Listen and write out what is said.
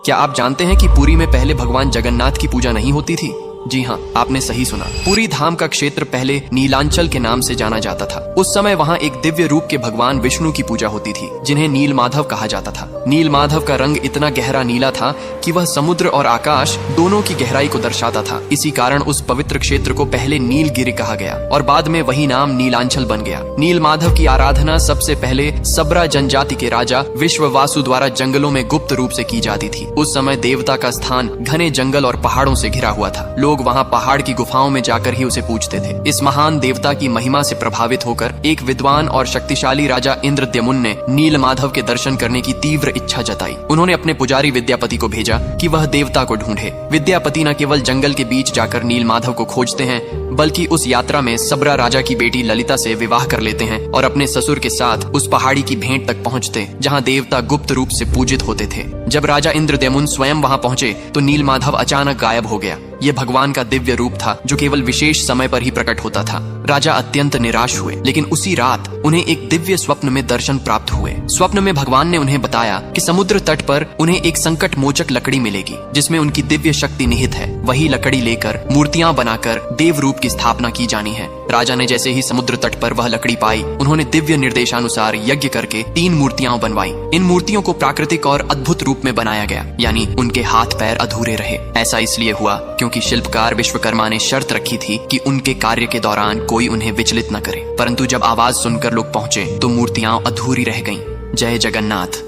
क्या आप जानते हैं कि पुरी में पहले भगवान जगन्नाथ की पूजा नहीं होती थी? जी हाँ, आपने सही सुना। पुरी धाम का क्षेत्र पहले नीलांचल के नाम से जाना जाता था। उस समय वहाँ एक दिव्य रूप के भगवान विष्णु की पूजा होती थी, जिन्हें नील माधव कहा जाता था। नील माधव का रंग इतना गहरा नीला था कि वह समुद्र और आकाश दोनों की गहराई को दर्शाता था। इसी कारण उस पवित्र क्षेत्र को पहले नीलगिरी कहा गया और बाद में वही नाम नीलांचल बन गया। नील माधव की आराधना सबसे पहले सबरा जनजाति के राजा विश्ववासु द्वारा जंगलों में गुप्त रूप से की जाती थी। उस समय देवता का स्थान घने जंगल और पहाड़ों से घिरा हुआ था। लोग वहाँ पहाड़ की गुफाओं में जाकर ही उसे पूजते थे। इस महान देवता की महिमा से प्रभावित होकर एक विद्वान और शक्तिशाली राजा इंद्रद्युम्न ने नील माधव के दर्शन करने की तीव्र इच्छा जताई। उन्होंने अपने पुजारी विद्यापति को भेजा कि वह देवता को ढूंढे। विद्यापति न केवल जंगल के बीच जाकर नील माधव को खोजते हैं, बल्कि उस यात्रा में सबरा राजा की बेटी ललिता से विवाह कर लेते हैं और अपने ससुर के साथ उस पहाड़ी की भेंट तक पहुंचते जहां देवता गुप्त रूप से पूजित होते थे। जब राजा इंद्रद्युम्न स्वयं वहां पहुंचे तो नील माधव अचानक गायब हो गया। ये भगवान का दिव्य रूप था जो केवल विशेष समय पर ही प्रकट होता था। राजा अत्यंत निराश हुए, लेकिन उसी रात उन्हें एक दिव्य स्वप्न में दर्शन प्राप्त हुए। स्वप्न में भगवान ने उन्हें बताया कि समुद्र तट पर उन्हें एक संकट मोचक लकड़ी मिलेगी, जिसमें उनकी दिव्य शक्ति निहित है। वही लकड़ी लेकर मूर्तियां बनाकर देव रूप की स्थापना की जानी है। राजा ने जैसे ही समुद्र तट पर वह लकड़ी पाई, उन्होंने दिव्य निर्देशानुसार यज्ञ करके 3 मूर्तियां बनवाई। इन मूर्तियों को प्राकृतिक और अद्भुत रूप में बनाया गया, यानी उनके हाथ पैर अधूरे रहे। ऐसा इसलिए हुआ क्योंकि शिल्पकार विश्वकर्मा ने शर्त रखी थी कि उनके कार्य के दौरान कोई उन्हें विचलित न करे। परंतु जब आवाज सुनकर लोग पहुंचे तो मूर्तियां अधूरी रह गईं। जय जगन्नाथ।